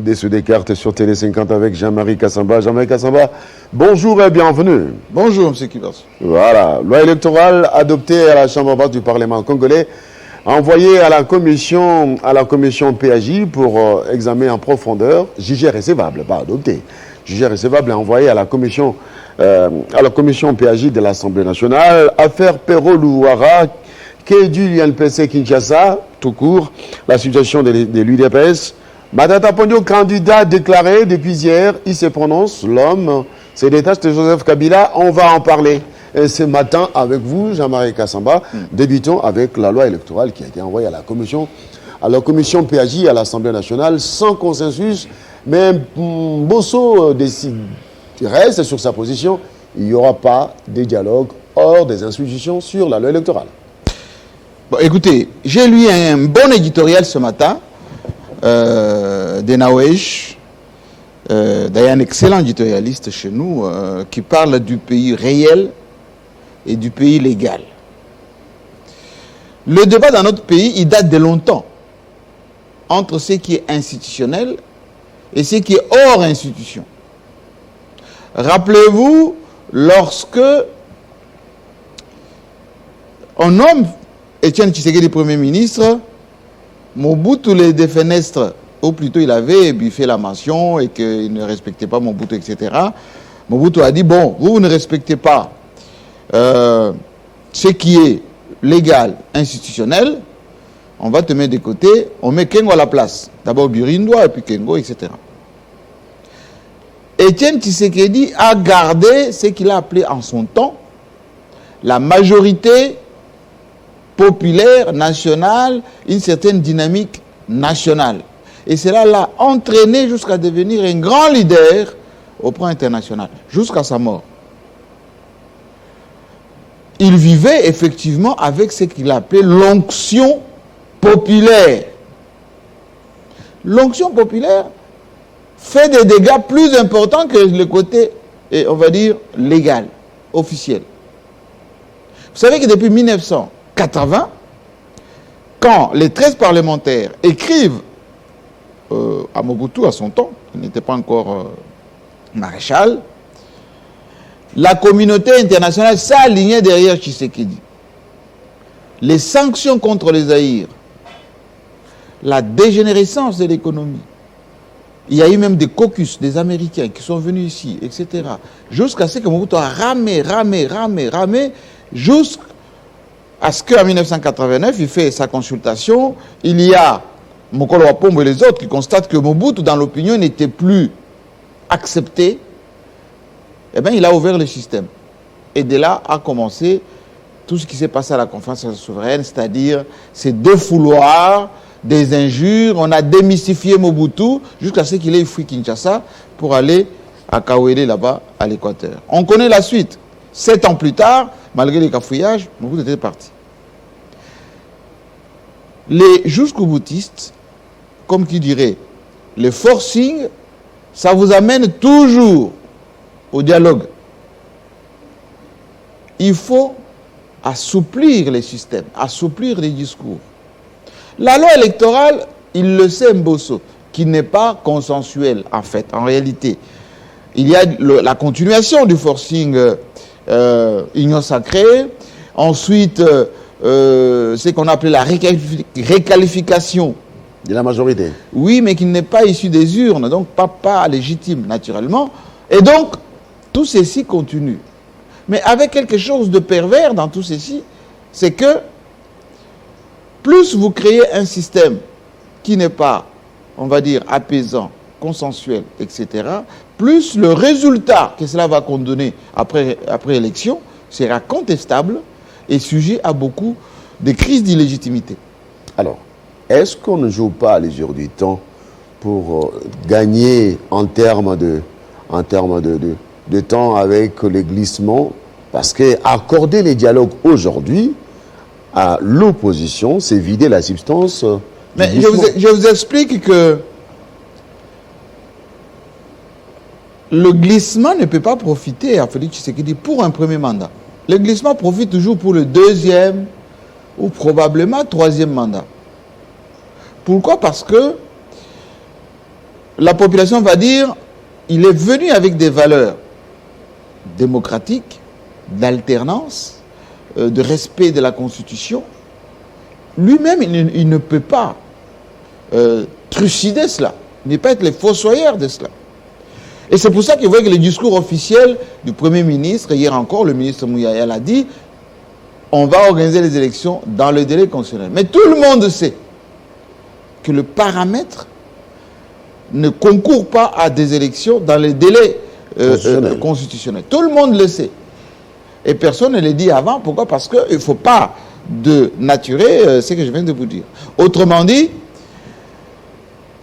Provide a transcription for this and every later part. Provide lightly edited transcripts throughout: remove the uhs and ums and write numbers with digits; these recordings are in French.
Des Descartes sur Télé 50 avec Jean-Marie Kassamba. Jean-Marie Kassamba, bonjour et bienvenue. Bonjour, M. Kibas. Voilà, loi électorale adoptée à la Chambre basse du Parlement congolais, envoyée à la commission PAJ pour examen en profondeur, jugée recevable, pas adoptée, jugée recevable et envoyée à la commission PAJ de l'Assemblée nationale, affaire Perrault-Louara, quai du l'UNPC Kinshasa, tout court, la situation de l'UDPS. Matata Ponyo, candidat déclaré depuis hier, il se prononce, l'homme, c'est des tâches de Joseph Kabila, on va en parler. Et ce matin, avec vous, Jean-Marie Kassamba, débutons avec la loi électorale qui a été envoyée à la commission PAJ à l'Assemblée nationale, sans consensus, mais Bosso reste sur sa position, il n'y aura pas de dialogue hors des institutions sur la loi électorale. Bon, écoutez, j'ai lu un bon éditorial ce matin, d'Enawesh, d'ailleurs un excellent éditorialiste chez nous, qui parle du pays réel et du pays légal. Le débat dans notre pays, il date de longtemps, entre ce qui est institutionnel et ce qui est hors institution. Rappelez-vous, lorsque on nomme Étienne Tshisekedi Premier ministre, Mobutu les défenestre, ou plutôt il avait fait la mention et qu'il ne respectait pas Mobutu, etc. Mobutu a dit, bon, vous ne respectez pas ce qui est légal, institutionnel, on va te mettre de côté, on met Kengo à la place. D'abord Birindoa et puis Kengo, etc. Étienne Tshisekedi a gardé ce qu'il a appelé en son temps la majorité populaire, nationale, une certaine dynamique nationale. Et cela l'a entraîné jusqu'à devenir un grand leader au plan international, jusqu'à sa mort. Il vivait effectivement avec ce qu'il appelait l'onction populaire. L'onction populaire fait des dégâts plus importants que le côté, on va dire, légal, officiel. Vous savez que depuis 1980, quand les 13 parlementaires écrivent à Mobutu à son temps, il n'était pas encore maréchal, la communauté internationale s'alignait derrière Tshisekedi. Les sanctions contre les Zaïre, la dégénérescence de l'économie, il y a eu même des caucus, des Américains qui sont venus ici, etc. Jusqu'à ce que Mobutu a ramé, jusqu'à ce qu'en 1989, il fait sa consultation, il y a Mokolo Wapombo et les autres qui constatent que Mobutu, dans l'opinion, n'était plus accepté. Eh bien, il a ouvert le système. Et de là a commencé tout ce qui s'est passé à la conférence souveraine, c'est-à-dire ces défouloirs, des injures. On a démystifié Mobutu jusqu'à ce qu'il ait fui Kinshasa pour aller à Kawele, là-bas, à l'Équateur. On connaît la suite. 7 ans plus tard, malgré les cafouillages, Mobutu était parti. Les jusqu'au boutistes, comme qui dirait, le forcing, ça vous amène toujours au dialogue. Il faut assouplir les systèmes, assouplir les discours. La loi électorale, il le sait Mbosso, qui n'est pas consensuelle en fait, en réalité. Il y a la continuation du forcing union sacrée, ensuite ce qu'on appelait la réqualification de la majorité. Oui, mais qui n'est pas issu des urnes, donc pas légitime naturellement. Et donc, tout ceci continue. Mais avec quelque chose de pervers dans tout ceci, c'est que plus vous créez un système qui n'est pas, on va dire, apaisant, consensuel, etc., plus le résultat que cela va condamner après élection sera contestable et sujet à beaucoup de crises d'illégitimité. Alors, est-ce qu'on ne joue pas à l'usure du temps pour gagner en termes de temps avec les glissements? Parce qu'accorder les dialogues aujourd'hui à l'opposition, c'est vider la substance. Mais je vous explique que le glissement ne peut pas profiter à Félix Tshisekedi pour un premier mandat. Le glissement profite toujours pour le deuxième ou probablement troisième mandat. Pourquoi? Parce que la population va dire, il est venu avec des valeurs démocratiques, d'alternance, de respect de la Constitution. Lui-même, il ne peut pas trucider cela, ne pas être le fossoyeur de cela. Et c'est pour ça qu'il voit que le discours officiel du Premier ministre, hier encore, le ministre Mouyaya l'a dit, on va organiser les élections dans le délai constitutionnel. Mais tout le monde sait que le paramètre ne concourt pas à des élections dans les délais constitutionnels. Tout le monde le sait. Et personne ne le dit avant. Pourquoi? Parce qu'il ne faut pas dénaturer ce que je viens de vous dire. Autrement dit,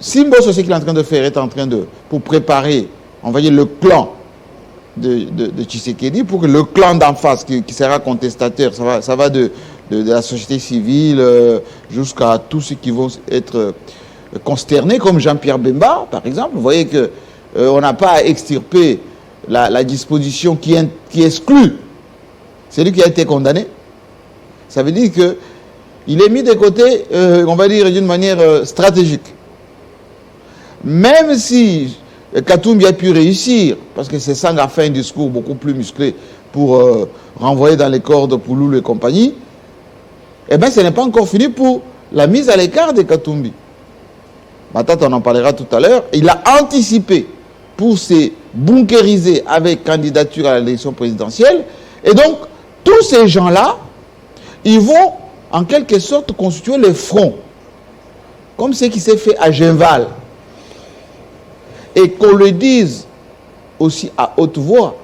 si Mbosso, ce qu'il est en train de faire, est en train de, pour préparer, on va dire, le clan de Tshisekedi, pour que le clan d'en face, qui sera contestataire, ça va de la société civile jusqu'à tous ceux qui vont être consternés, comme Jean-Pierre Bemba, par exemple. Vous voyez qu'on n'a pas à extirper la disposition qui exclut celui qui a été condamné. Ça veut dire qu'il est mis de côté, on va dire, d'une manière stratégique. Même si Katumbi a pu réussir, parce que c'est ça, a fait un discours beaucoup plus musclé pour renvoyer dans les cordes Pouloulou et compagnie, eh bien, ce n'est pas encore fini pour la mise à l'écart de Katumbi. Matat, on en parlera tout à l'heure. Il a anticipé pour se bunkériser avec candidature à l'élection présidentielle. Et donc, tous ces gens-là, ils vont en quelque sorte constituer le front, comme ce qui s'est fait à Genval. Et qu'on le dise aussi à haute voix,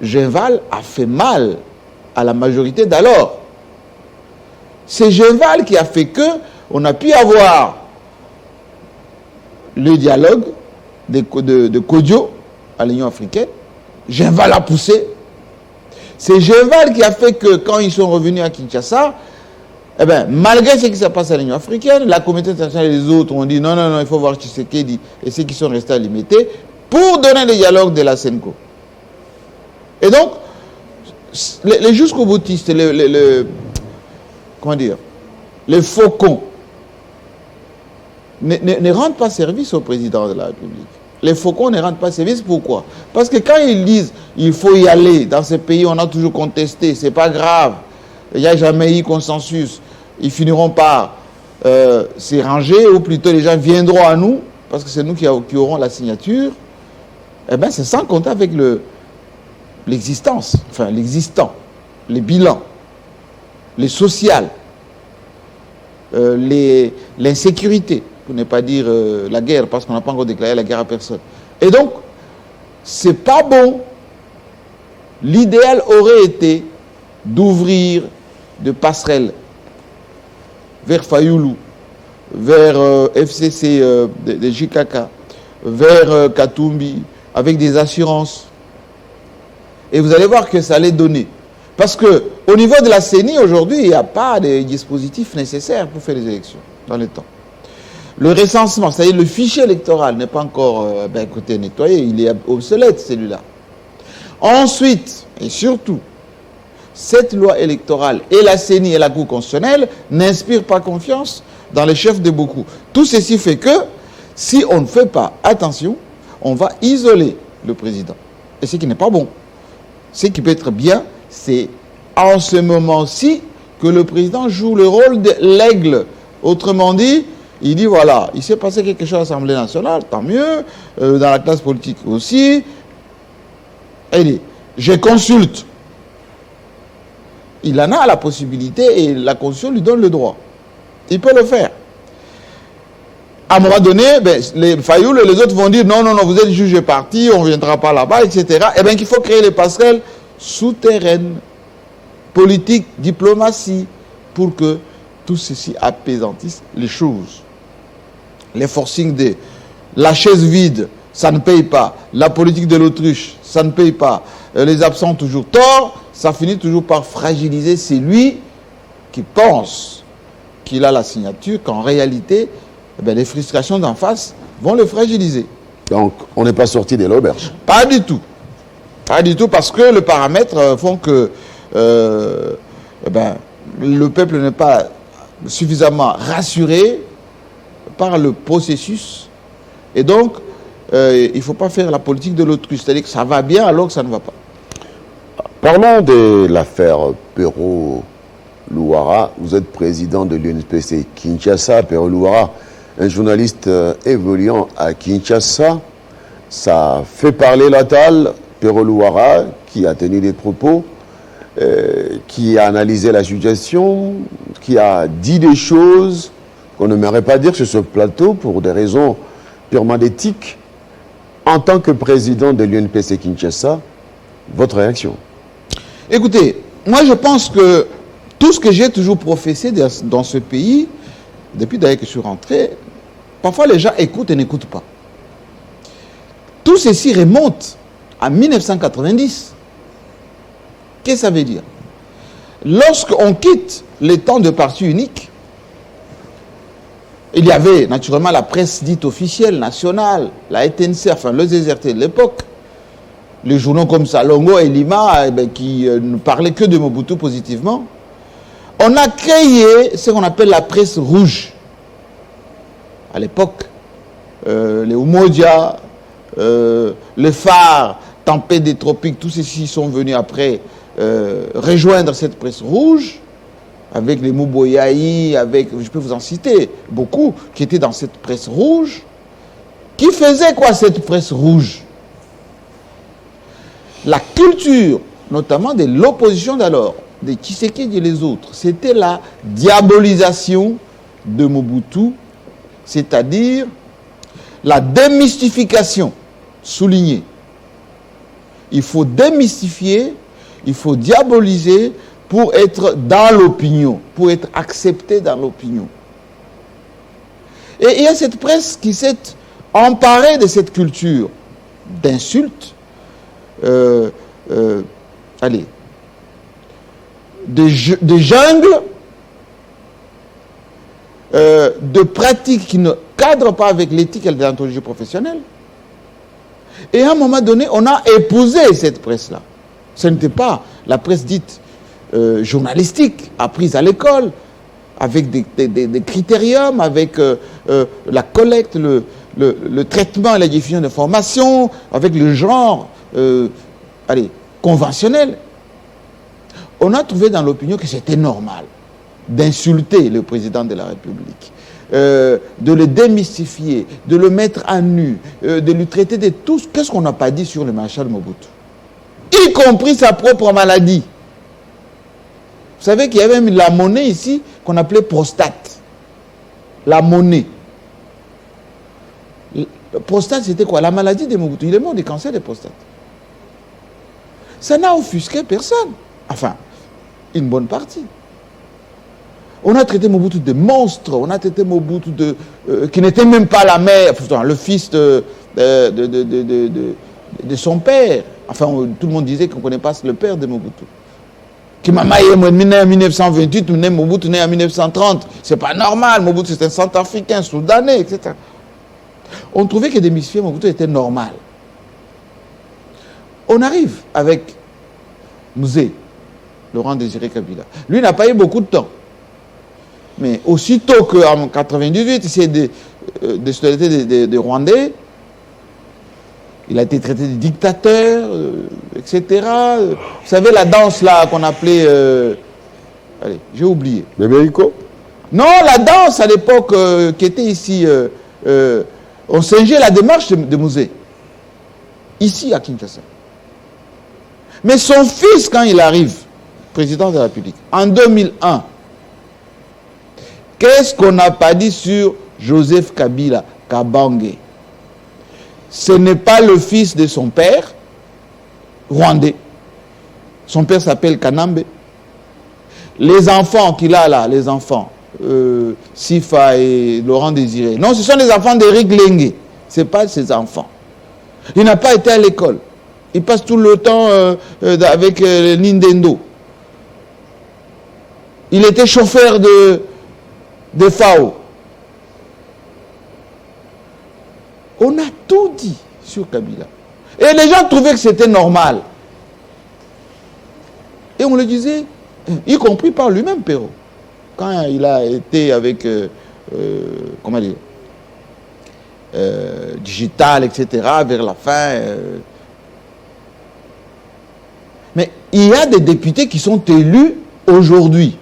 Genval a fait mal à la majorité d'alors. C'est Genval qui a fait qu'on a pu avoir le dialogue de Kodjo à l'Union africaine. Genval a poussé. C'est Genval qui a fait que quand ils sont revenus à Kinshasa, eh bien, malgré ce qui s'est passé à l'Union africaine, la communauté internationale et les autres ont dit non, il faut voir Tshisekedi et ceux qui sont restés à limiter pour donner le dialogue de la SENCO. Et donc, les jusqu'au boutistes, comment dire, les faucons, ne rendent pas service au président de la République. Les faucons ne rendent pas service, pourquoi? Parce que quand ils disent il faut y aller, dans ce pays on a toujours contesté, c'est pas grave, il n'y a jamais eu consensus, ils finiront par s'y ranger, ou plutôt les gens viendront à nous, parce que c'est nous qui aurons la signature, eh bien c'est sans compter avec l'existence, enfin l'existant, les bilans, les sociales, l'insécurité, pour ne pas dire la guerre, parce qu'on n'a pas encore déclaré la guerre à personne. Et donc, c'est pas bon. L'idéal aurait été d'ouvrir de passerelles vers Fayoulou, vers FCC de JKK, vers Katumbi, avec des assurances. Et vous allez voir que ça allait donner. Parce qu'au niveau de la CENI, aujourd'hui, il n'y a pas de dispositif nécessaire pour faire les élections dans le temps. Le recensement, c'est-à-dire le fichier électoral n'est pas encore nettoyé, il est obsolète celui-là. Ensuite, et surtout, cette loi électorale et la CENI et la Cour constitutionnelle n'inspirent pas confiance dans les chefs de beaucoup. Tout ceci fait que, si on ne fait pas attention, on va isoler le président. Et ce qui n'est pas bon. Ce qui peut être bien, c'est en ce moment-ci que le président joue le rôle de l'aigle. Autrement dit, il dit voilà, il s'est passé quelque chose à l'Assemblée nationale, tant mieux, dans la classe politique aussi. Il dit, je consulte. Il en a la possibilité et la Constitution lui donne le droit. Il peut le faire. À un moment donné, les Fayoul et les autres vont dire non, vous êtes juge parti, on ne viendra pas là-bas, etc. Eh bien, qu'il faut créer les passerelles souterraines, politique, diplomatie, pour que tout ceci apaisantisse les choses. Les forcings de la chaise vide, ça ne paye pas. La politique de l'autruche, ça ne paye pas. Les absents ont toujours tort, ça finit toujours par fragiliser celui qui pense qu'il a la signature, qu'en réalité, les frustrations d'en face vont le fragiliser. Donc, on n'est pas sorti de l'auberge. Pas du tout. Pas du tout, parce que les paramètres font que le peuple n'est pas suffisamment rassuré par le processus. Et donc, il ne faut pas faire la politique de l'autruche, c'est-à-dire que ça va bien alors que ça ne va pas. Parlons de l'affaire Perrault-Louara. Vous êtes président de l'UNPC Kinshasa. Perrault-Louara, un journaliste évoluant à Kinshasa. Ça fait parler la talle. Perrault-Louara, qui a tenu des propos, qui a analysé la situation, qui a dit des choses qu'on n'aimerait pas dire sur ce plateau pour des raisons purement d'éthique. En tant que président de l'UNPC Kinshasa, votre réaction? Écoutez, moi je pense que tout ce que j'ai toujours professé dans ce pays, depuis d'ailleurs que je suis rentré, parfois les gens écoutent et n'écoutent pas. Tout ceci remonte à 1990. Qu'est-ce que ça veut dire? Lorsqu'on quitte les temps de parti unique, il y avait naturellement la presse dite officielle, nationale, la ETNC, enfin le ZRT de l'époque, les journaux comme Salongo et Lima, qui ne parlaient que de Mobutu positivement. On a créé ce qu'on appelle la presse rouge. À l'époque, les Umoja, les Phares, Tempête des Tropiques, tous ceux-ci sont venus après rejoindre cette presse rouge, avec les Mouboyaï, avec, je peux vous en citer beaucoup, qui étaient dans cette presse rouge. Qui faisait quoi cette presse rouge? La culture, notamment de l'opposition d'alors, des Tshisekedi et les autres, c'était la diabolisation de Mobutu, c'est-à-dire la démystification, soulignée. Il faut démystifier, il faut diaboliser pour être dans l'opinion, pour être accepté dans l'opinion. Et il y a cette presse qui s'est emparée de cette culture d'insultes, de jungles, de pratiques qui ne cadrent pas avec l'éthique et la déontologie professionnelle. Et à un moment donné, on a épousé cette presse-là. Ce n'était pas la presse dite journalistique, apprise à l'école, avec des critériums, avec la collecte, le traitement et la diffusion d'informations, avec le genre conventionnel. On a trouvé dans l'opinion que c'était normal d'insulter le président de la République, de le démystifier, de le mettre à nu, de lui traiter de tout. Qu'est-ce qu'on n'a pas dit sur le maréchal Mobutu? Y compris sa propre maladie. Vous savez qu'il y avait même la monnaie ici qu'on appelait prostate. La monnaie. Prostate, c'était quoi? La maladie de Mobutu. Il est mort du cancer de prostate. Ça n'a offusqué personne. Enfin, une bonne partie. On a traité Mobutu de monstre. On a traité Mobutu qui n'était même pas la mère, le fils de son père. Enfin, tout le monde disait qu'on ne connaît pas le père de Mobutu. Qui m'a né en 1928, Mobutu né en 1930. C'est pas normal. Mobutu, c'est un centrafricain, soudanais, etc. On trouvait que démystifier Mobutu était normal. On arrive avec Mouzé, Laurent Désiré Kabila. Lui n'a pas eu beaucoup de temps. Mais aussitôt qu'en 1998, il s'est de Rwandais, il a été traité de dictateur, etc. Vous savez, la danse là qu'on appelait... allez, j'ai oublié. Bébé Iko? Non, la danse à l'époque qui était ici, on singeait la démarche de Mouzé. Ici à Kinshasa. Mais son fils, quand il arrive, président de la République, en 2001, qu'est-ce qu'on n'a pas dit sur Joseph Kabila, Kabange? Ce n'est pas le fils de son père, rwandais. Son père s'appelle Kanambe. Les enfants qu'il a là, les enfants, Sifa et Laurent Désiré, non, ce sont les enfants d'Éric Lengue. Ce n'est pas ses enfants. Il n'a pas été à l'école. Il passe tout le temps avec Nintendo. Il était chauffeur de FAO. On a tout dit sur Kabila. Et les gens trouvaient que c'était normal. Et on le disait, y compris par lui-même, Perrault. Quand il a été avec, comment dire, digital, etc., vers la fin. Mais il y a des députés qui sont élus aujourd'hui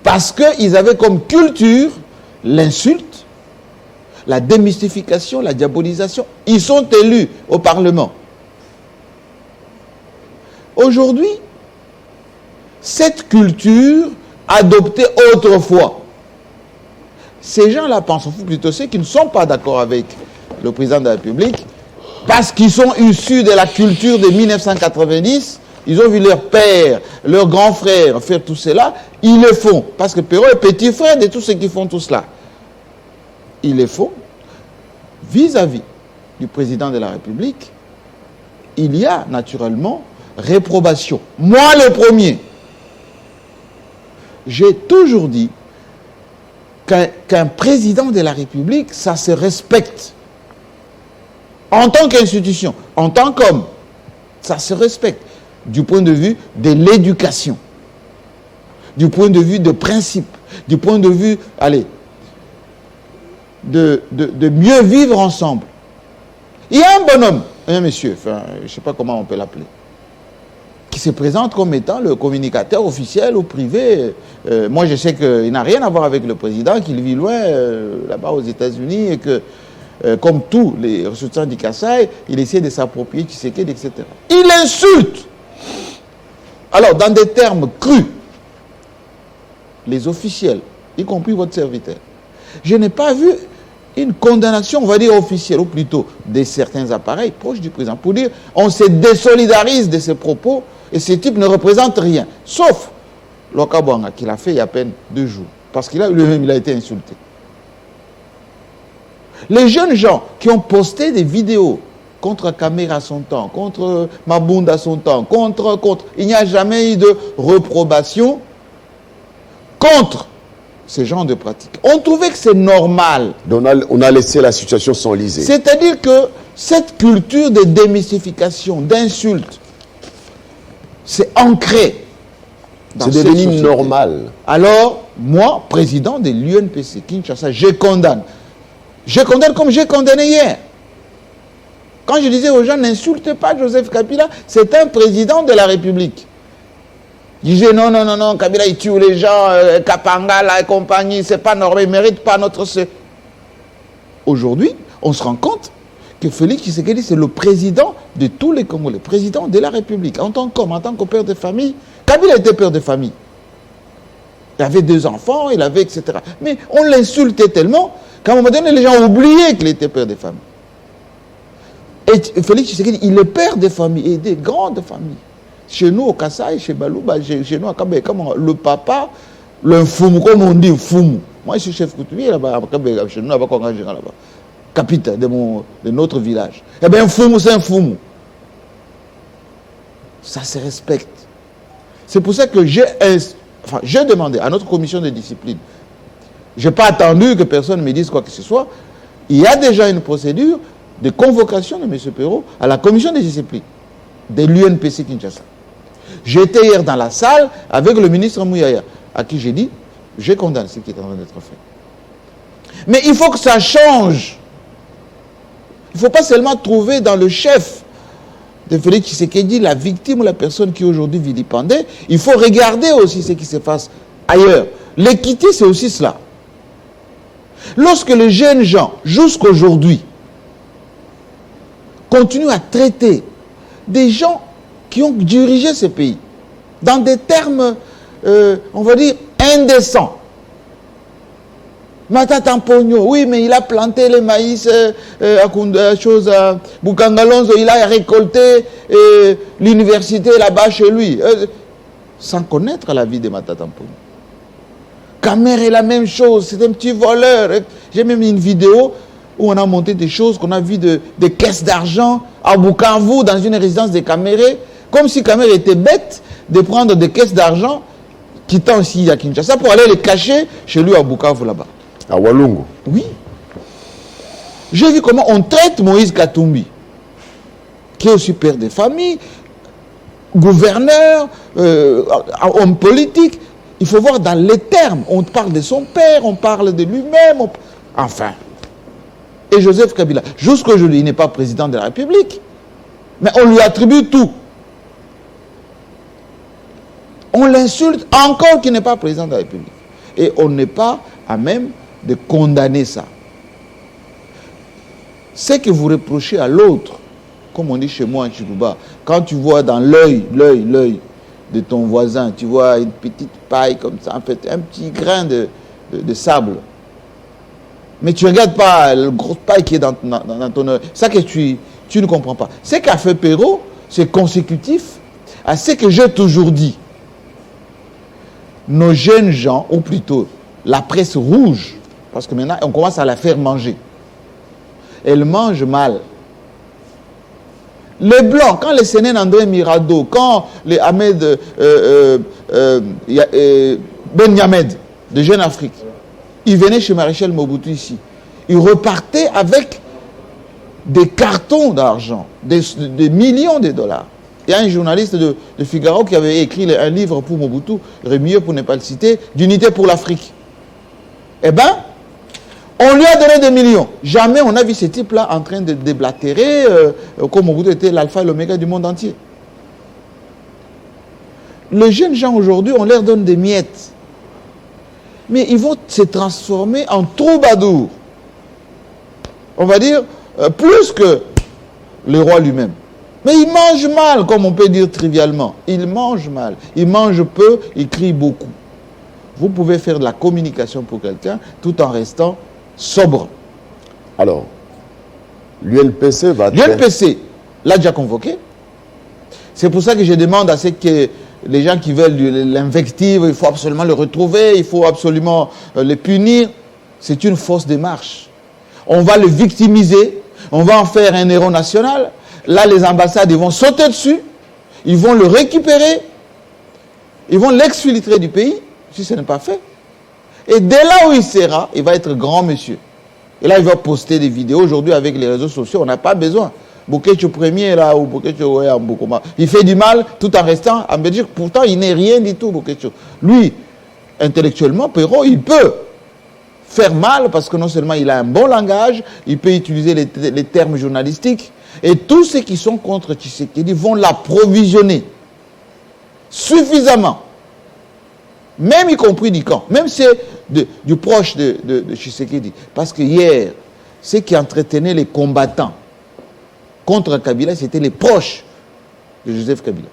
parce qu'ils avaient comme culture l'insulte, la démystification, la diabolisation. Ils sont élus au Parlement. Aujourd'hui, cette culture adoptée autrefois, ces gens-là pensent, ou plutôt ceux qui ne sont pas d'accord avec le président de la République, parce qu'ils sont issus de la culture de 1990, ils ont vu leur père, leur grand frère faire tout cela, ils le font. Parce que Perrault est petit frère de tous ceux qui font tout cela. Ils le font vis-à-vis du président de la République. Il y a naturellement réprobation. Moi le premier. J'ai toujours dit qu'un président de la République, ça se respecte. En tant qu'institution, en tant qu'homme, ça se respecte. Du point de vue de l'éducation, du point de vue de principe, du point de vue, allez, de mieux vivre ensemble. Il y a un bonhomme, un monsieur, enfin, je ne sais pas comment on peut l'appeler, qui se présente comme étant le communicateur officiel ou privé. Moi, je sais qu'il n'a rien à voir avec le président, qu'il vit loin, là-bas aux États-Unis, et que, comme tous les ressortissants du Kasaï, il essaie de s'approprier Tshisekedi, etc. Il insulte, alors dans des termes crus, les officiels, y compris votre serviteur. Je n'ai pas vu une condamnation, on va dire officielle, ou plutôt de certains appareils proches du président, pour dire on se désolidarise de ces propos et ce type ne représente rien. Sauf Lokabwanga, qui l'a fait il y a à peine 2 jours, parce qu'il a lui-même il a été insulté. Les jeunes gens qui ont posté des vidéos contre Kamera à son temps, contre Mabunda à son temps, contre, il n'y a jamais eu de reprobation contre ce genre de pratiques. On trouvait que c'est normal. Donc on a laissé la situation s'enliser. C'est-à-dire que cette culture de démystification, d'insulte, c'est ancré dans cette devenu société. Normal. Alors, moi, président de l'UNPC Kinshasa, je condamne. Je condamne comme j'ai condamné hier. Quand je disais aux gens, n'insultez pas Joseph Kabila, c'est un président de la République. Il disait non, Kabila il tue les gens, Kapanga et compagnie, c'est pas normal, il ne mérite pas notre... Aujourd'hui, on se rend compte que Félix Tshisekedi, c'est le président de tous les Congolais, président de la République, en tant qu'homme, en tant que père de famille. Kabila était père de famille. Il avait 2 enfants, il avait, etc. Mais on l'insultait tellement qu'à un moment donné, les gens ont oublié qu'il était père de famille. Et Félix Tshisekedi, il est père de famille, et des grandes familles. Chez nous, au Kasaï, chez Balouba, chez nous, à Kabé, le papa, le foumou, comme on dit, foumou. Moi, je suis chef coutumier là-bas, à Kabé, chez nous, là-bas, là-bas. Capitaine de notre village. Eh bien, un foumou, c'est un foumou. Ça se respecte. C'est pour ça que j'ai demandé à notre commission de discipline. Je n'ai pas attendu que personne me dise quoi que ce soit. Il y a déjà une procédure de convocation de M. Perrault à la commission de discipline de l'UNPC Kinshasa. J'étais hier dans la salle avec le ministre Mouyaya, à qui j'ai dit, je condamne ce qui est en train d'être fait. Mais il faut que ça change. Il ne faut pas seulement trouver dans le chef de Félix Tshisekedi la victime ou la personne qui est aujourd'hui vilipendée. Il faut regarder aussi ce qui se passe ailleurs. L'équité, c'est aussi cela. Lorsque les jeunes gens, jusqu'aujourd'hui, continuent à traiter des gens qui ont dirigé ce pays dans des termes, on va dire, indécents. Matata Mpogno, oui, mais il a planté les maïs à Bukangalonzo, il a récolté l'université là-bas chez lui, sans connaître la vie de Matata Mpogno. Kamer est la même chose, c'est un petit voleur. J'ai même mis une vidéo où on a monté des choses, qu'on a vu des caisses d'argent à Bukavu, dans une résidence de Kaméré, comme si Kaméré était bête de prendre des caisses d'argent quittant ici à Kinshasa pour aller les cacher chez lui à Bukavu là-bas. À Walungu. Oui. J'ai vu comment on traite Moïse Katumbi, qui est aussi père de famille, gouverneur, homme politique. Il faut voir dans les termes. On parle de son père, on parle de lui-même. Enfin. et Joseph Kabila. Jusqu'aujourd'hui, il n'est pas président de la République. Mais on lui attribue tout. On l'insulte encore qu'il n'est pas président de la République. Et on n'est pas à même de condamner ça. Ce que vous reprochez à l'autre, comme on dit chez moi en Chilouba, quand tu vois dans l'œil de ton voisin, tu vois une petite paille comme ça, en fait, un petit grain de sable. Mais tu ne regardes pas le gros paille qui est dans ton œil. C'est ça que tu ne comprends pas. Ce qu'a fait Perrault, c'est consécutif à ce que j'ai toujours dit. Nos jeunes gens, ou plutôt la presse rouge, parce que maintenant on commence à la faire manger. Elle mange mal. Les Blancs, quand les Sénènes André Mirado, quand les Ahmed Ben Yamed de Jeune Afrique, ils venaient chez Maréchal Mobutu ici. Ils repartaient avec des cartons d'argent, des millions de dollars. Il y a un journaliste de Figaro qui avait écrit un livre pour Mobutu, mieux pour ne pas le citer, d'Unité pour l'Afrique. Eh bien, on lui a donné des millions. Jamais on a vu ce type-là en train de déblatérer, comme Mobutu était l'alpha et l'oméga du monde entier. Les jeunes gens aujourd'hui, on leur donne des miettes. Mais ils vont se transformer en troubadours. On va dire, plus que le roi lui-même. Mais il mange mal, comme on peut dire trivialement. Il mange mal. Il mange peu, il crie beaucoup. Vous pouvez faire de la communication pour quelqu'un tout en restant sobre. Alors, l'UNPC va... L'UNPC l'a déjà convoqué. C'est pour ça que je demande à ceux que les gens qui veulent l'invective, il faut absolument le retrouver, il faut absolument le punir. C'est une fausse démarche. On va le victimiser, on va en faire un héros national. Là, les ambassades, ils vont sauter dessus, ils vont le récupérer, ils vont l'exfiltrer du pays, si ce n'est pas fait. Et dès là où il sera, il va être grand monsieur. Et là, il va poster des vidéos. Aujourd'hui, avec les réseaux sociaux, on n'a pas besoin. Bokecho premier, là, ou Bokecho, ouais, en Bokoma. Il fait du mal tout en restant en Belgique. Pourtant, il n'est rien du tout, Bokecho. Lui, intellectuellement, Perrault, il peut faire mal parce que non seulement il a un bon langage, il peut utiliser les termes journalistiques. Et tous ceux qui sont contre Tshisekedi vont l'approvisionner suffisamment. Même y compris du camp. Même c'est du proche de Tshisekedi. Parce que hier, ceux qui entretenaient les combattants contre Kabila, c'était les proches de Joseph Kabila.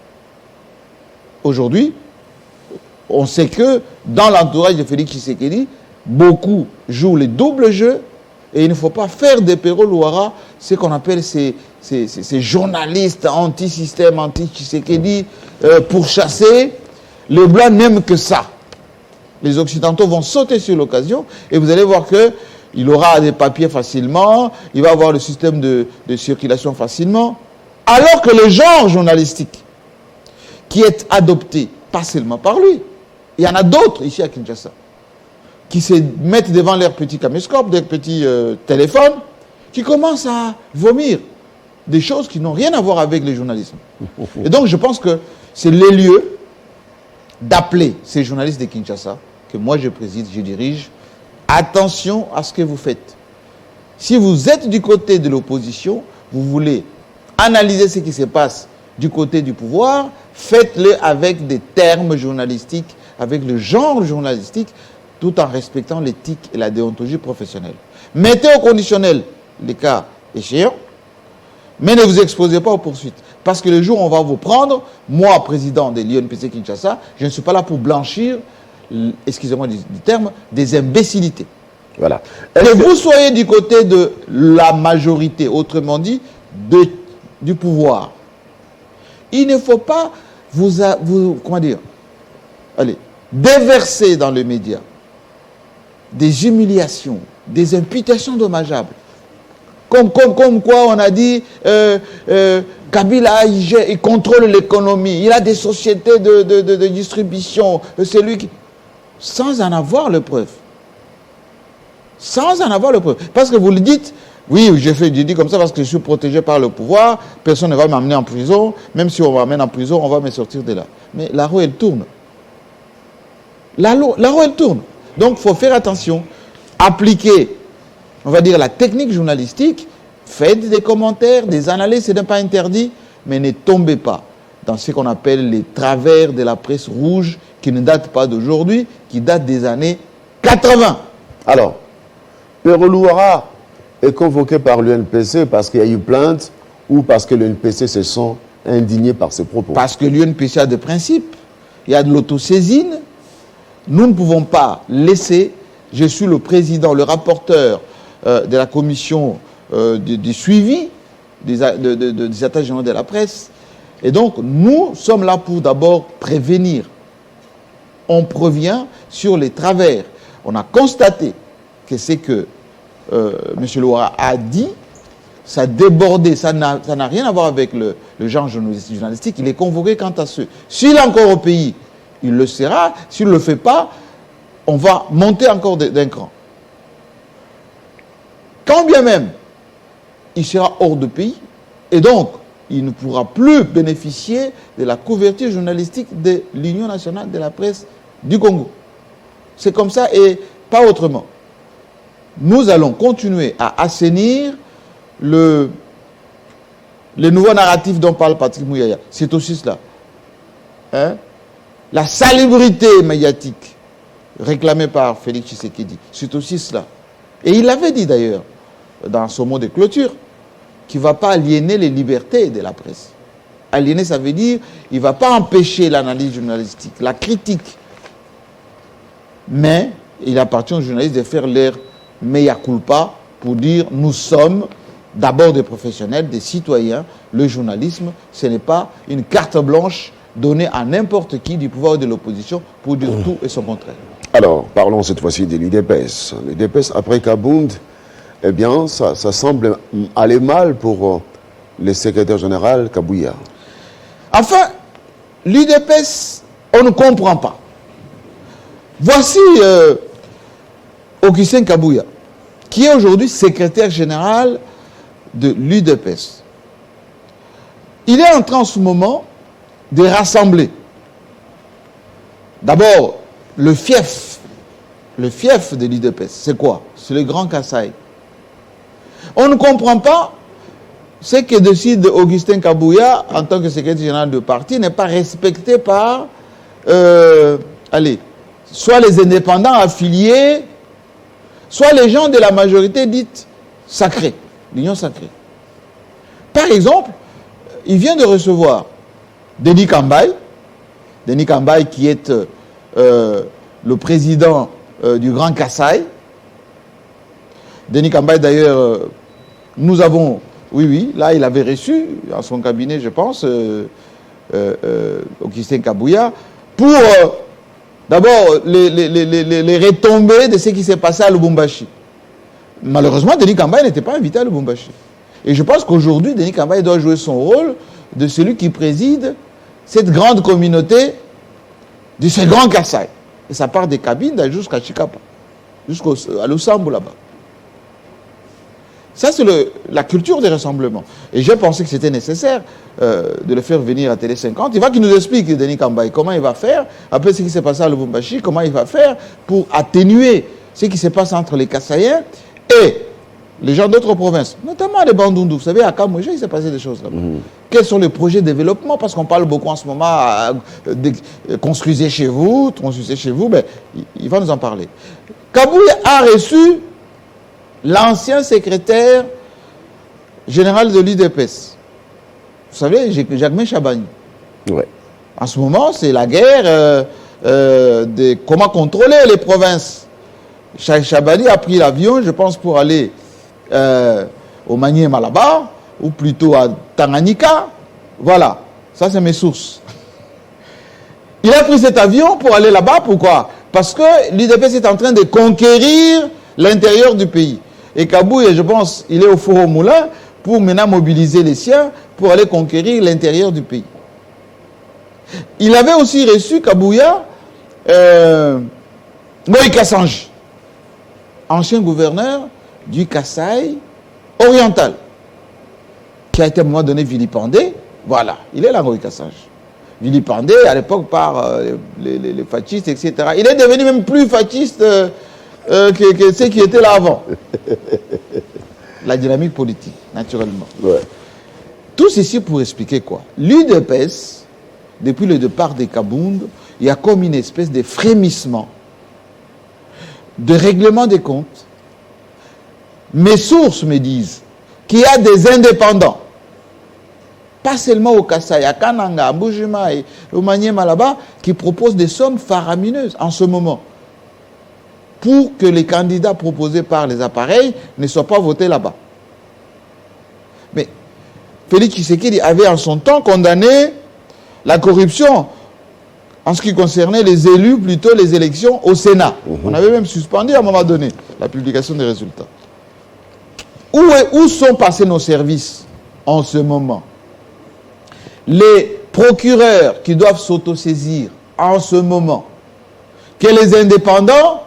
Aujourd'hui, on sait que dans l'entourage de Félix Tshisekedi, beaucoup jouent le double jeu. Et il ne faut pas faire de Perrault Louara ce qu'on appelle ces journalistes anti-système, anti-Tshisekedi, pour chasser. Les Blancs n'aiment que ça. Les Occidentaux vont sauter sur l'occasion et vous allez voir qu'il aura des papiers facilement, il va avoir le système de circulation facilement. Alors que le genre journalistique qui est adopté, pas seulement par lui, il y en a d'autres ici à Kinshasa, qui se mettent devant leurs petits caméscopes, leurs petits téléphones, qui commencent à vomir des choses qui n'ont rien à voir avec le journalisme. Et donc je pense que c'est les lieux d'appeler ces journalistes de Kinshasa, que moi je préside, je dirige, attention à ce que vous faites. Si vous êtes du côté de l'opposition, vous voulez analyser ce qui se passe du côté du pouvoir, faites-le avec des termes journalistiques, avec le genre journalistique, tout en respectant l'éthique et la déontologie professionnelle. Mettez au conditionnel les cas échéants, mais ne vous exposez pas aux poursuites. Parce que le jour où on va vous prendre, moi, président de l'UNPC Kinshasa, je ne suis pas là pour blanchir, excusez-moi du terme, des imbécilités. Voilà. Que vous soyez du côté de la majorité, autrement dit, du pouvoir. Il ne faut pas comment dire, déverser dans les médias des humiliations, des imputations dommageables. Comme quoi on a dit, Kabila, il contrôle l'économie, il a des sociétés de distribution, c'est lui qui... Sans en avoir le preuve. Sans en avoir le preuve. Parce que vous le dites, oui, je dis comme ça parce que je suis protégé par le pouvoir, personne ne va m'amener en prison, même si on m'amène en prison, on va me sortir de là. Mais la roue, elle tourne. La roue, elle tourne. Donc, il faut faire attention, appliquer on va dire, la technique journalistique, faites des commentaires, des analyses, ce n'est pas interdit, mais ne tombez pas dans ce qu'on appelle les travers de la presse rouge, qui ne datent pas d'aujourd'hui, qui datent des années 80. Alors, Perolouara est convoqué par l'UNPC parce qu'il y a eu plainte ou parce que l'UNPC se sent indigné par ses propos? Parce que l'UNPC a des principes, il y a de l'autosaisine. Nous ne pouvons pas laisser, je suis le président, le rapporteur de la commission du suivi des États généraux de la presse. Et donc, nous sommes là pour d'abord prévenir. On provient sur les travers. On a constaté que c'est que M. Louara a dit, ça a débordé, ça n'a rien à voir avec le genre journalistique. Il est convoqué quant à ce. S'il est encore au pays, il le sera. S'il ne le fait pas, on va monter encore d'un cran. Quand bien même, il sera hors de pays, et donc, il ne pourra plus bénéficier de la couverture journalistique de l'Union nationale de la presse du Congo. C'est comme ça et pas autrement. Nous allons continuer à assainir le nouveau narratif dont parle Patrick Mouyaya. C'est aussi cela. Hein? La salubrité médiatique réclamée par Félix Tshisekedi, c'est aussi cela. Et il l'avait dit d'ailleurs dans son mot de clôture, qu'il ne va pas aliéner les libertés de la presse. Aliéner, ça veut dire qu'il ne va pas empêcher l'analyse journalistique, la critique. Mais il appartient aux journalistes de faire leur mea culpa pour dire nous sommes d'abord des professionnels, des citoyens. Le journalisme, ce n'est pas une carte blanche donnée à n'importe qui du pouvoir ou de l'opposition pour dire tout et son contraire. Alors, parlons cette fois-ci de l'UDPS. L'UDPS, après Kabound, eh bien, ça semble aller mal pour le secrétaire général Kabouya. Enfin, l'UDPS, on ne comprend pas. Voici Augustin Kabouya, qui est aujourd'hui secrétaire général de l'UDPS. Il est en train en ce moment de rassembler d'abord le fief de l'UDPS. C'est quoi? C'est le Grand Kasaï. On ne comprend pas ce que décide Augustin Kabouya en tant que secrétaire général de parti n'est pas respecté par soit les indépendants affiliés, soit les gens de la majorité dite sacrée, l'union sacrée. Par exemple, il vient de recevoir Denis Kambaye qui est le président du Grand Kasaï. Denis Kambaye, d'ailleurs, nous avons, là, il avait reçu à son cabinet, je pense, Augustin Kabouya, pour d'abord les retombées de ce qui s'est passé à Lubumbashi. Malheureusement, Denis Kambaye n'était pas invité à Lubumbashi. Et je pense qu'aujourd'hui, Denis Kambaye doit jouer son rôle de celui qui préside cette grande communauté de ce grand Kasaï. Et ça part des cabines jusqu'à Chikapa, jusqu'à Lusambo là-bas. Ça, c'est la culture des rassemblements. Et j'ai pensé que c'était nécessaire de le faire venir à Télé 50. Il va qu'il nous explique, Denis Kambaye, comment il va faire, après ce qui s'est passé à Lubumbashi, comment il va faire pour atténuer ce qui se passe entre les Kassaïens et les gens d'autres provinces, notamment les Bandundu. Vous savez, à Kamouja, il s'est passé des choses là-bas. Quels sont les projets de développement? Parce qu'on parle beaucoup en ce moment, construisez chez vous, mais il va nous en parler. Kabouya a reçu l'ancien secrétaire général de l'UDPS. Vous savez, Jacquemin Chabani. Ouais. En ce moment, c'est la guerre de comment contrôler les provinces. Chabani a pris l'avion, je pense, pour aller au Maniema là-bas, ou plutôt à Tanganyika. Voilà, ça c'est mes sources. Il a pris cet avion pour aller là-bas, pourquoi? Parce que l'UDPS est en train de conquérir l'intérieur du pays. Et Kabouya, je pense, il est au four au moulin pour maintenant mobiliser les siens pour aller conquérir l'intérieur du pays. Il avait aussi reçu, Kabouya, Moïse Kassange, ancien gouverneur du Kasaï oriental, qui a été à un moment donné vilipendé. Voilà, il est là, Moïse Kassange. Vilipendé à l'époque par les fascistes, etc. Il est devenu même plus fasciste que ceux qui étaient là avant. la dynamique politique, naturellement. Ouais. Tout ceci pour expliquer quoi? L'UDPS, depuis le départ des Kabound, il y a comme une espèce de frémissement, de règlement des comptes. Mes sources me disent qu'il y a des indépendants, pas seulement au Kassai, à Kananga, à Mbujima et au Maniema là-bas, qui proposent des sommes faramineuses en ce moment pour que les candidats proposés par les appareils ne soient pas votés là-bas. Mais Félix Tshisekedi avait en son temps condamné la corruption en ce qui concernait les élus, plutôt les élections au Sénat. On avait même suspendu à un moment donné la publication des résultats. Où sont passés nos services en ce moment? Les procureurs qui doivent s'autosaisir en ce moment, que les indépendants,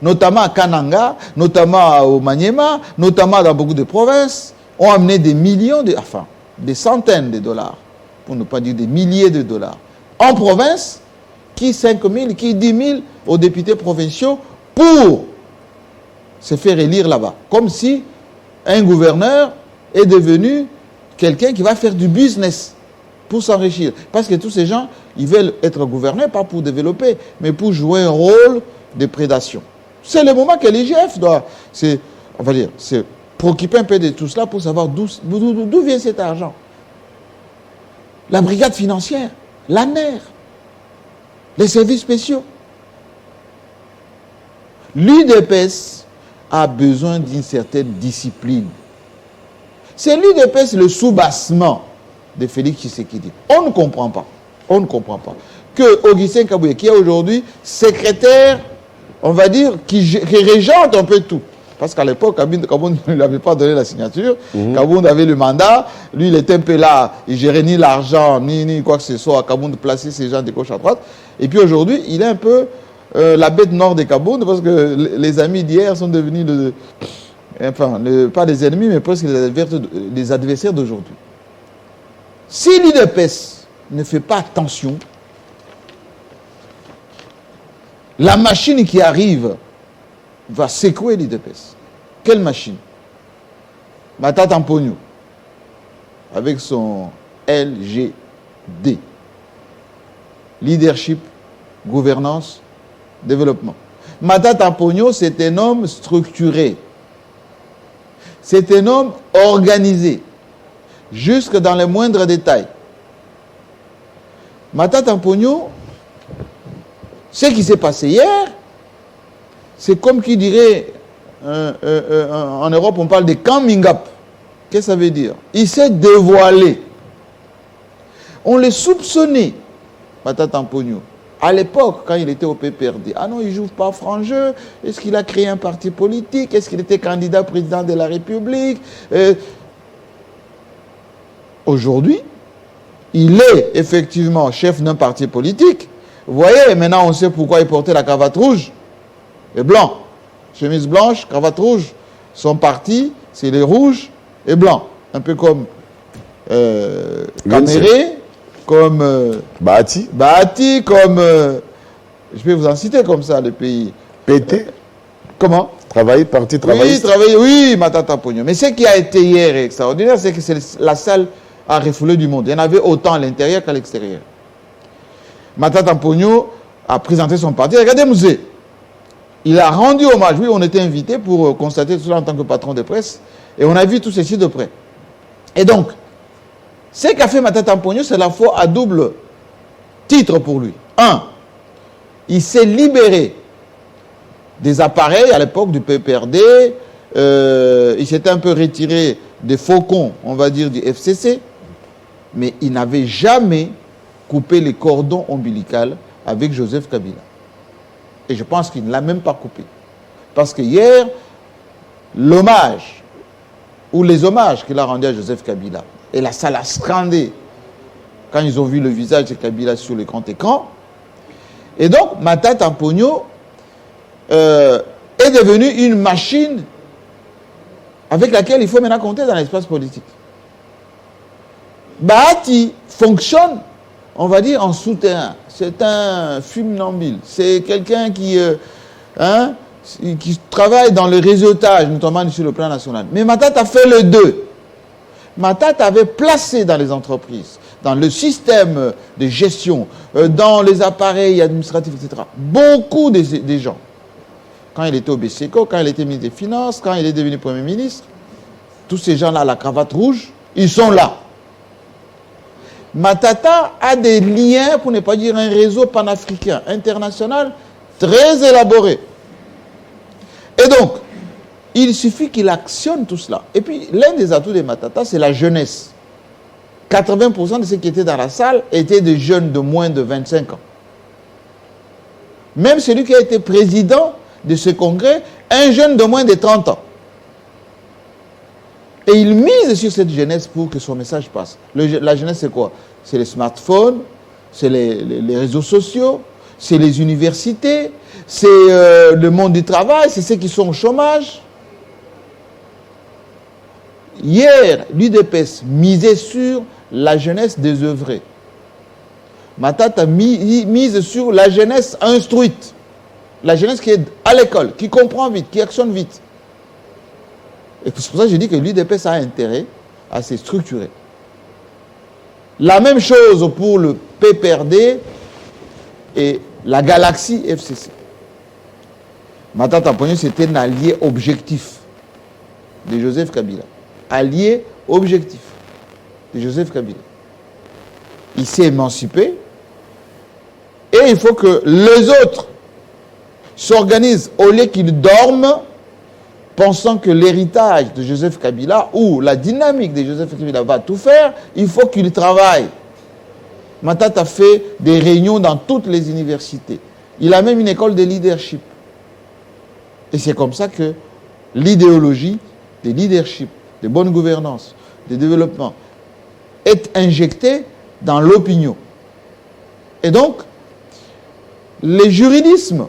notamment à Kananga, notamment au Maniema, notamment dans beaucoup de provinces, ont amené des millions, des centaines de dollars, pour ne pas dire des milliers de dollars, en province, qui 5 000, qui 10 000 aux députés provinciaux pour se faire élire là-bas. Comme si un gouverneur est devenu quelqu'un qui va faire du business pour s'enrichir. Parce que tous ces gens, ils veulent être gouverneurs, pas pour développer, mais pour jouer un rôle de prédation. C'est le moment que l'IGF doit se préoccuper un peu de tout cela pour savoir d'où vient cet argent. La brigade financière, l'ANER, les services spéciaux. L'UDPS a besoin d'une certaine discipline. C'est l'UDPS le soubassement de Félix Tshisekedi. On ne comprend pas. On ne comprend pas. Que Augustin Kabouye, qui est aujourd'hui secrétaire, on va dire, qui régente un peu tout. Parce qu'à l'époque, Kabound ne lui avait pas donné la signature. Kabound avait le mandat. Lui, il était un peu là. Il gérait ni l'argent, ni quoi que ce soit. Kabound plaçait ses gens de gauche à droite. Et puis aujourd'hui, il est un peu la bête noire de Kabound parce que les amis d'hier sont devenus, pas des ennemis, mais presque les adversaires d'aujourd'hui. Si l'UDPS ne fait pas attention, la machine qui arrive va secouer l'UDPS. Quelle machine? Matata Mponyo, avec son LGD. Leadership, gouvernance, développement. Matata Mponyo, c'est un homme structuré. C'est un homme organisé, jusque dans les moindres détails. Matata Mponyo, ce qui s'est passé hier, c'est comme qui dirait, en Europe, on parle de coming up. Qu'est-ce que ça veut dire? Il s'est dévoilé. On le soupçonnait, Matata Mponyo, à l'époque, quand il était au PPRD. Ah non, il ne joue pas franc jeu. Est-ce qu'il a créé un parti politique? Est-ce qu'il était candidat président de la République? Aujourd'hui, il est effectivement chef d'un parti politique. Vous voyez, maintenant on sait pourquoi il portait la cravate rouge et blanc. Chemise blanche, cravate rouge. Son parti, c'est les rouges et blancs. Un peu comme Caméré, comme Bahati, comme... je vais vous en citer comme ça, les pays. PT. Comment? Parti travailliste. Oui, Matata Mponyo. Mais ce qui a été hier extraordinaire, c'est que c'est la salle a refoulé du monde. Il y en avait autant à l'intérieur qu'à l'extérieur. Matata Mponyo a présenté son parti. Regardez Mouzé. Il a rendu hommage. Oui, on était invités pour constater tout cela en tant que patron de presse. Et on a vu tout ceci de près. Et donc, ce qu'a fait Matata Mponyo, c'est la fois à double titre pour lui. Un, il s'est libéré des appareils à l'époque du PPRD. Il s'était un peu retiré des faucons, on va dire, du FCC. Mais il n'avait jamais coupé les cordons ombilicaux avec Joseph Kabila. Et je pense qu'il ne l'a même pas coupé. Parce que hier, l'hommage, ou les hommages qu'il a rendus à Joseph Kabila, et la salle a scandé quand ils ont vu le visage de Kabila sur le grand écran. Et donc, Matata Mponyo est devenue une machine avec laquelle il faut maintenant compter dans l'espace politique. Bahati fonctionne, on va dire, en souterrain. C'est un funambule. C'est quelqu'un qui qui travaille dans le réseautage, notamment sur le plan national. Mais Matata fait le deux. Matata avait placé dans les entreprises, dans le système de gestion, dans les appareils administratifs, etc., beaucoup de gens. Quand il était au BCECO, quand il était ministre des Finances, quand il est devenu Premier ministre, tous ces gens-là, à la cravate rouge, ils sont là. Matata a des liens, pour ne pas dire un réseau panafricain, international, très élaboré. Et donc, il suffit qu'il actionne tout cela. Et puis, l'un des atouts de Matata, c'est la jeunesse. 80% de ceux qui étaient dans la salle étaient des jeunes de moins de 25 ans. Même celui qui a été président de ce congrès, un jeune de moins de 30 ans. Et il mise sur cette jeunesse pour que son message passe. La jeunesse, c'est quoi? C'est les smartphones, c'est les réseaux sociaux, c'est les universités, c'est le monde du travail, c'est ceux qui sont au chômage. Hier, l'UDPS misait sur la jeunesse désœuvrée. Matata mise sur la jeunesse instruite. La jeunesse qui est à l'école, qui comprend vite, qui actionne vite. Et c'est pour ça que je dis que l'UDPS a intérêt à se structurer. La même chose pour le PPRD et la Galaxie FCC. Matata Ponyo, c'était un allié objectif de Joseph Kabila. Allié objectif de Joseph Kabila. Il s'est émancipé et il faut que les autres s'organisent au lieu qu'ils dorment, pensant que l'héritage de Joseph Kabila ou la dynamique de Joseph Kabila va tout faire. Il faut qu'il travaille. Matata fait des réunions dans toutes les universités. Il a même une école de leadership. Et c'est comme ça que l'idéologie de leadership, de bonne gouvernance, de développement est injectée dans l'opinion. Et donc, les juridismes,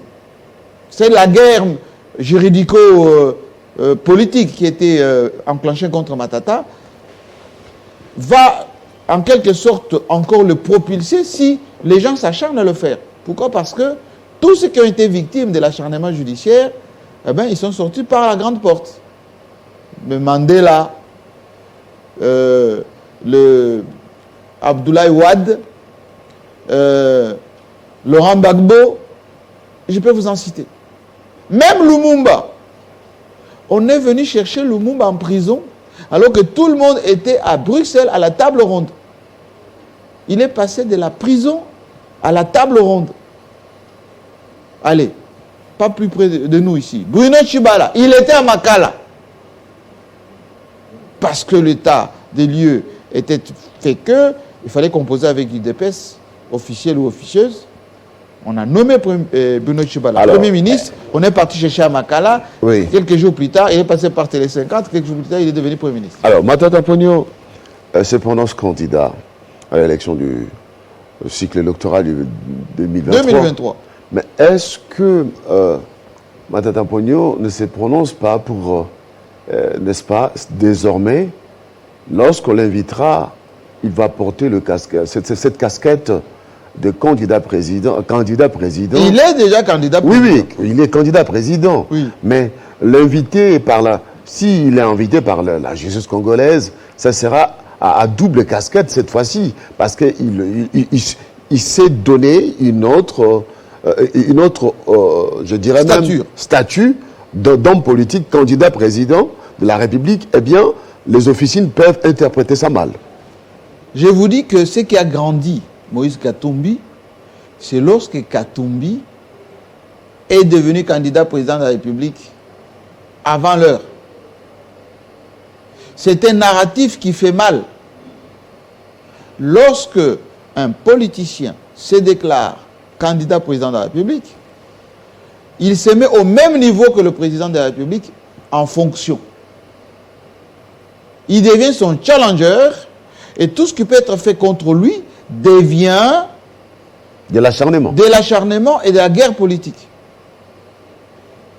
c'est la guerre juridico-politique qui était enclenchée contre Matata, va en quelque sorte encore le propulser si les gens s'acharnent à le faire. Pourquoi? Parce que tous ceux qui ont été victimes de l'acharnement judiciaire, eh bien, ils sont sortis par la grande porte. Le Mandela, le Abdoulaye Wade, Laurent Gbagbo, je peux vous en citer. Même Lumumba. On est venu chercher Lumumba en prison alors que tout le monde était à Bruxelles à la table ronde. Il est passé de la prison à la table ronde. Allez, pas plus près de nous ici. Bruno Tshibala, il était à Makala. Parce que l'état des lieux était fait que il fallait composer avec l'UDPS, officiel ou officieuse. On a nommé Bruno Tshibala Premier ministre. On est parti chercher à Makala. Oui. Quelques jours plus tard, il est passé par Télé 50. Quelques jours plus tard, il est devenu Premier ministre. Alors, Matata Ponyo se prononce candidat à l'élection du cycle électoral de 2023. Mais est-ce que Matata Ponyo ne se prononce pas pour, n'est-ce pas, désormais, lorsqu'on l'invitera, il va porter cette casquette de candidat président. Il est déjà candidat président. Oui, il est candidat président. Oui. Mais l'invité s'il est invité par la justice congolaise, ça sera à double casquette cette fois-ci, parce qu'il s'est donné une autre je dirais même, statut d'homme politique, candidat président de la République. Eh bien, les officines peuvent interpréter ça mal. Je vous dis que ce qui a grandi Moïse Katumbi, c'est lorsque Katumbi est devenu candidat président de la République avant l'heure. C'est un narratif qui fait mal. Lorsque un politicien se déclare candidat président de la République, il se met au même niveau que le président de la République en fonction. Il devient son challenger et tout ce qui peut être fait contre lui devient de l'acharnement. De l'acharnement et de la guerre politique.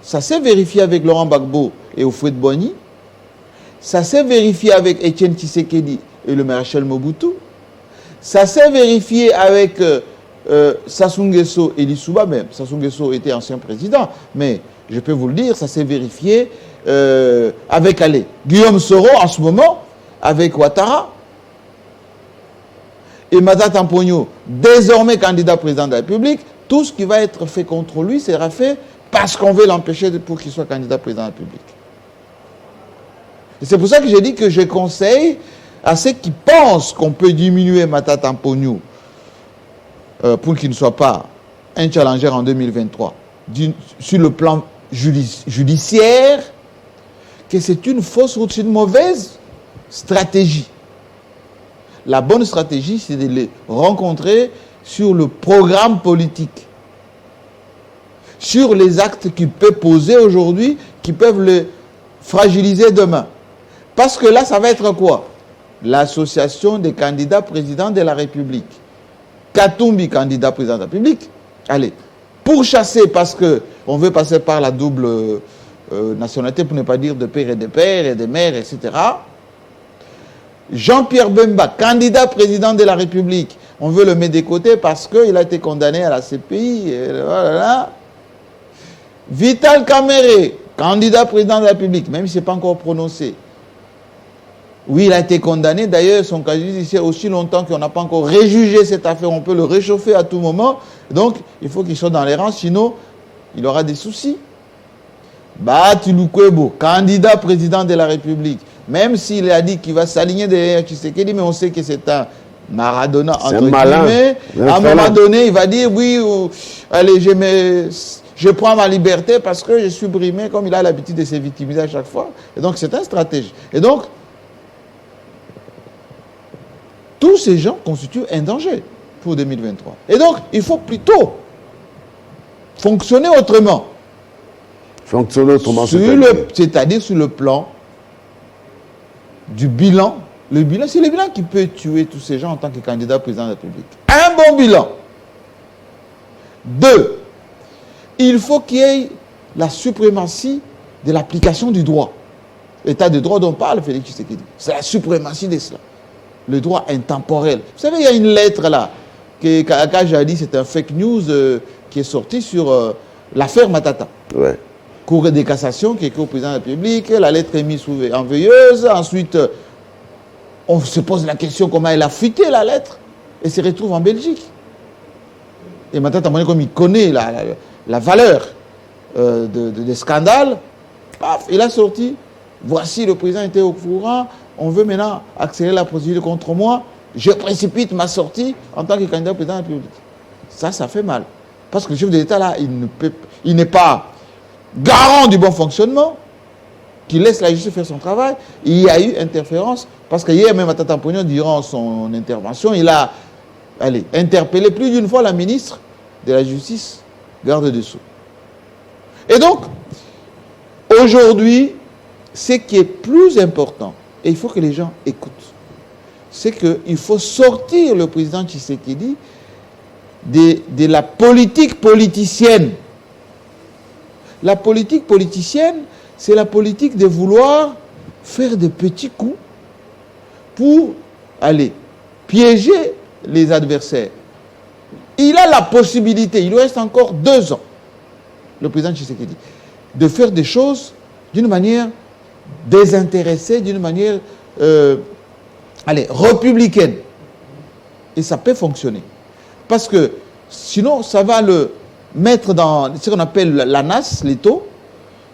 Ça s'est vérifié avec Laurent Gbagbo et Houphouët-Boigny. Ça s'est vérifié avec Etienne Tshisekedi et le maréchal Mobutu. Ça s'est vérifié avec Sassou Nguesso et Lissouba, même Sassou Nguesso était ancien président, mais je peux vous le dire, ça s'est vérifié avec Guillaume Soro en ce moment, avec Ouattara, et Matata Mponyo, désormais candidat président de la République. Tout ce qui va être fait contre lui sera fait parce qu'on veut l'empêcher pour qu'il soit candidat président de la République. Et c'est pour ça que j'ai dit que je conseille à ceux qui pensent qu'on peut diminuer Matata Mponyo pour qu'il ne soit pas un challenger en 2023 sur le plan judiciaire, que c'est une fausse route, c'est une mauvaise stratégie. La bonne stratégie, c'est de les rencontrer sur le programme politique, sur les actes qu'il peut poser aujourd'hui, qui peuvent le fragiliser demain. Parce que là, ça va être quoi? L'association des candidats présidents de la République. Katumbi, candidat président de la République, allez, pourchasser parce qu'on veut passer par la double nationalité, pour ne pas dire de père et de père et de mère, etc. Jean-Pierre Bemba, candidat président de la République, on veut le mettre de côté parce qu'il a été condamné à la CPI. Et voilà. Vital Kamere, candidat président de la République, même si ce n'est pas encore prononcé. Oui, il a été condamné. D'ailleurs, son cas judiciaire aussi longtemps qu'on n'a pas encore réjugé cette affaire. On peut le réchauffer à tout moment. Donc, il faut qu'il soit dans les rangs, sinon, il aura des soucis. Bati Lukwebo, candidat président de la République. Même s'il a dit qu'il va s'aligner derrière Tshisekedi, mais on sait que c'est un Maradona, entre guillemets. À un moment donné, il va dire, oui, allez, je prends ma liberté parce que je suis brimé, comme il a l'habitude de se victimiser à chaque fois. Et donc, c'est un stratège. Et donc, tous ces gens constituent un danger pour 2023. Et donc, il faut plutôt fonctionner autrement. Fonctionner autrement, c'est-à-dire sur le plan du bilan. Le bilan, c'est le bilan qui peut tuer tous ces gens en tant que candidat président de la République. Un bon bilan. 2, il faut qu'il y ait la suprématie de l'application du droit. L'état de droit dont parle Félix Tshisekedi. C'est la suprématie de cela. Le droit intemporel. Vous savez, il y a une lettre là, que Kaka a dit, c'est un fake news qui est sorti sur l'affaire Matata. Ouais. Cour de cassation qui est écrit au président de la République, la lettre est mise en veilleuse, ensuite on se pose la question comment elle a fuité la lettre et se retrouve en Belgique. Et Matata, comme il connaît la valeur des scandales, paf, il a sorti, voici le président était au courant, on veut maintenant accélérer la procédure contre moi, je précipite ma sortie en tant que candidat président de la République. Ça fait mal. Parce que le chef de l'État là, il n'est pas garant du bon fonctionnement, qui laisse la justice faire son travail. Il y a eu interférence, parce que hier même Matata Mponyo, durant son intervention, il a interpellé plus d'une fois la ministre de la Justice, garde des Sceaux. Et donc, aujourd'hui, ce qui est plus important, et il faut que les gens écoutent, c'est qu'il faut sortir le président Tshisekedi de la politique politicienne. La politique politicienne, c'est la politique de vouloir faire des petits coups pour piéger les adversaires. Il a la possibilité, il lui reste encore 2 ans, le président Tshisekedi, de faire des choses d'une manière désintéressée, d'une manière républicaine. Et ça peut fonctionner. Parce que sinon, ça va le mettre dans ce qu'on appelle la NAS, l'étau,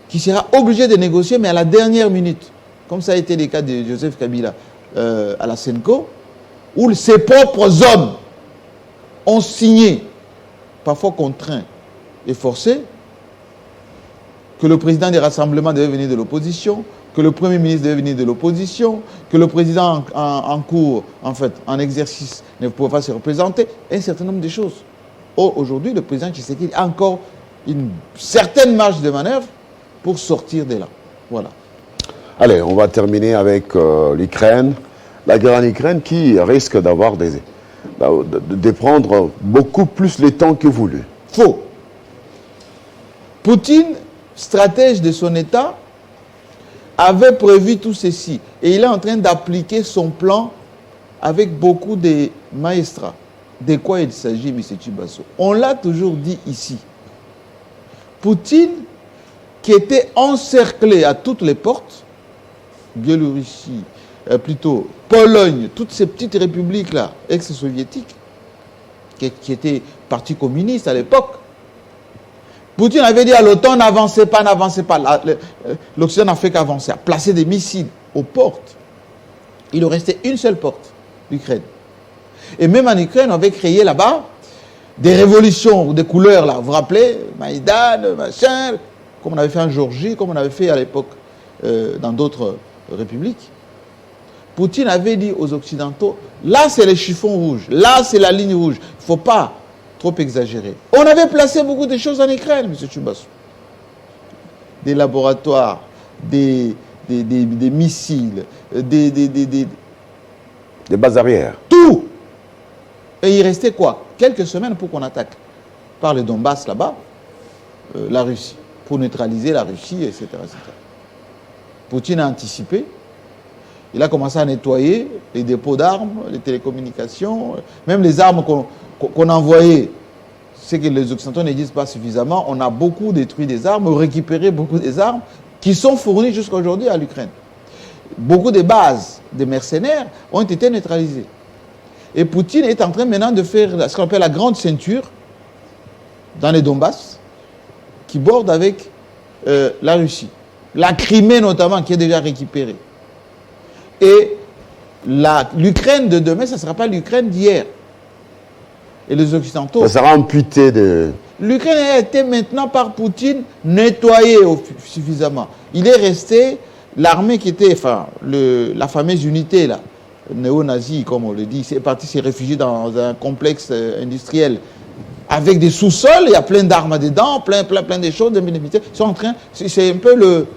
qui sera obligé de négocier, mais à la dernière minute. Comme ça a été le cas de Joseph Kabila à la Senko, où ses propres hommes ont signé, parfois contraints et forcés, que le président des rassemblements devait venir de l'opposition, que le premier ministre devait venir de l'opposition, que le président en cours, en exercice, ne pouvait pas se représenter, un certain nombre de choses. Or, aujourd'hui, le président Tshisekedi a encore une certaine marge de manœuvre pour sortir de là. Voilà. Allez, on va terminer avec l'Ukraine. La guerre en Ukraine qui risque d'avoir de prendre beaucoup plus le temps que voulu. Faux. Poutine, stratège de son État, avait prévu tout ceci. Et il est en train d'appliquer son plan avec beaucoup de maestras. de quoi il s'agit, M. Chibasso? On l'a toujours dit ici. Poutine, qui était encerclé à toutes les portes, Biélorussie, plutôt Pologne, toutes ces petites républiques-là, ex-soviétiques, qui étaient partis communistes à l'époque, Poutine avait dit à l'OTAN, n'avancez pas, n'avancez pas. L'Occident n'a fait qu'avancer, a placé des missiles aux portes. Il restait une seule porte, l'Ukraine. Et même en Ukraine, on avait créé là-bas des révolutions de couleurs, là. Vous vous rappelez, Maïdan, machin, comme on avait fait en Géorgie, comme on avait fait à l'époque dans d'autres républiques. Poutine avait dit aux Occidentaux, là c'est les chiffons rouges, là c'est la ligne rouge. Il ne faut pas trop exagérer. On avait placé beaucoup de choses en Ukraine, M. Chibasso. Des laboratoires, des missiles, des bases arrières. Tout. Et il restait quoi? Quelques semaines pour qu'on attaque par le Donbass là-bas, la Russie, pour neutraliser la Russie, etc., etc. Poutine a anticipé. Il a commencé à nettoyer les dépôts d'armes, les télécommunications, même les armes qu'on envoyait. C'est que les Occidentaux ne disent pas suffisamment. On a beaucoup détruit des armes, récupéré beaucoup des armes qui sont fournies jusqu'à aujourd'hui à l'Ukraine. Beaucoup de bases de mercenaires ont été neutralisées. Et Poutine est en train maintenant de faire ce qu'on appelle la grande ceinture dans les Donbass, qui borde avec la Russie. La Crimée notamment, qui est déjà récupérée. Et l'Ukraine de demain, ça ne sera pas l'Ukraine d'hier. Et les Occidentaux... Ça sera amputé de... L'Ukraine a été maintenant par Poutine nettoyée suffisamment. Il est resté l'armée qui était... Enfin, la fameuse unité, là, néo-nazie, comme on le dit, c'est parti se réfugier dans un complexe industriel avec des sous-sols, il y a plein d'armes dedans, plein de choses, des militaires. Ils sont en train... C'est un peu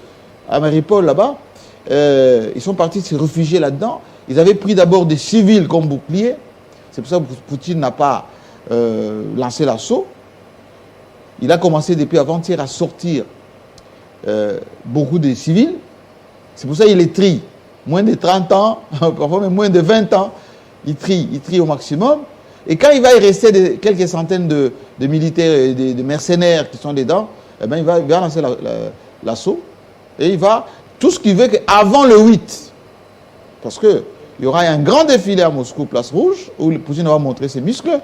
à Mariupol, là-bas. Ils sont partis se réfugier là-dedans. Ils avaient pris d'abord des civils comme boucliers. C'est pour ça que Poutine n'a pas lancé l'assaut. Il a commencé depuis avant-hier à sortir beaucoup de civils. C'est pour ça qu'il les trie. Moins de 30 ans, parfois même moins de 20 ans, il trie au maximum. Et quand il va y rester quelques centaines de militaires et de mercenaires qui sont dedans, eh ben il va lancer l'assaut. Et il va... Tout ce qui veut qu'avant le 8, parce qu'il y aura un grand défilé à Moscou, Place Rouge, où Poutine va montrer ses muscles,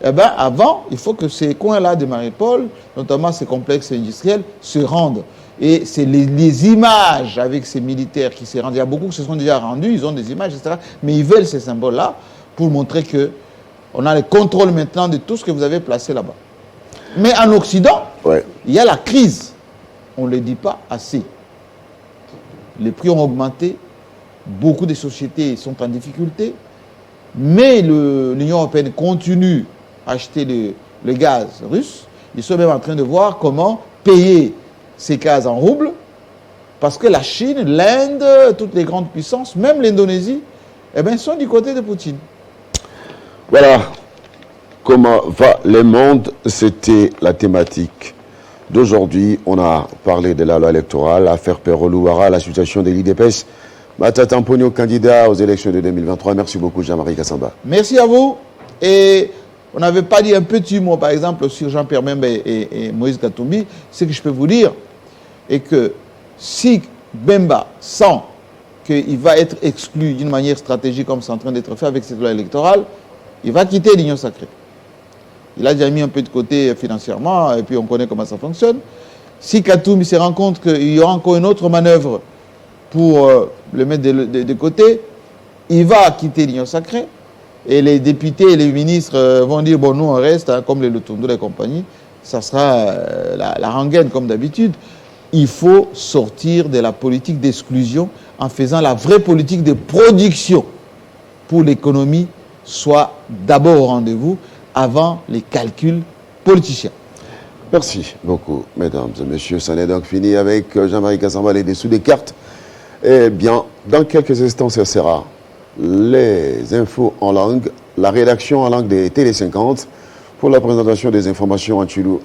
eh bien, avant, il faut que ces coins-là de Mariupol, notamment ces complexes industriels, se rendent. Et c'est les images avec ces militaires qui se rendent. Il y a beaucoup qui se sont déjà rendus, ils ont des images, etc. Mais ils veulent ces symboles-là pour montrer qu'on a le contrôle maintenant de tout ce que vous avez placé là-bas. Mais en Occident, il y a la crise. On ne le dit pas assez. Les prix ont augmenté, beaucoup de sociétés sont en difficulté, mais l'Union européenne continue à acheter le gaz russe. Ils sont même en train de voir comment payer ces gaz en roubles, parce que la Chine, l'Inde, toutes les grandes puissances, même l'Indonésie, eh bien, sont du côté de Poutine. Voilà comment va le monde, c'était la thématique d'aujourd'hui. On a parlé de la loi électorale, l'affaire Perro-Louara, la situation de l'IDPS. Matata Mponyo, candidat aux élections de 2023. Merci beaucoup, Jean-Marie Kassamba. Merci à vous. Et on n'avait pas dit un petit mot, par exemple, sur Jean-Pierre Bemba et Moïse Katumbi. Ce que je peux vous dire est que si Bemba sent qu'il va être exclu d'une manière stratégique, comme c'est en train d'être fait avec cette loi électorale, il va quitter l'Union sacrée. Il a déjà mis un peu de côté financièrement, et puis on connaît comment ça fonctionne. Si Katumbi se rend compte qu'il y aura encore une autre manœuvre pour le mettre de côté, il va quitter l'Union sacrée. Et les députés et les ministres vont dire, bon, nous on reste, hein, comme les Lutundu et compagnie, ça sera la rengaine comme d'habitude. Il faut sortir de la politique d'exclusion en faisant la vraie politique de production pour l'économie soit d'abord au rendez-vous avant les calculs politiciens. Merci beaucoup, mesdames et messieurs. Ça n'est donc fini avec Jean-Marie Kassamba, les dessous des cartes. Eh bien, dans quelques instants, ce sera les infos en langue, la rédaction en langue des Télé 50 pour la présentation des informations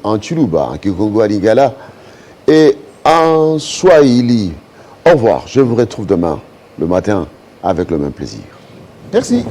en Tsholuba, en Kikongo, à Lingala et en Swahili. Au revoir. Je vous retrouve demain, le matin, avec le même plaisir. Merci.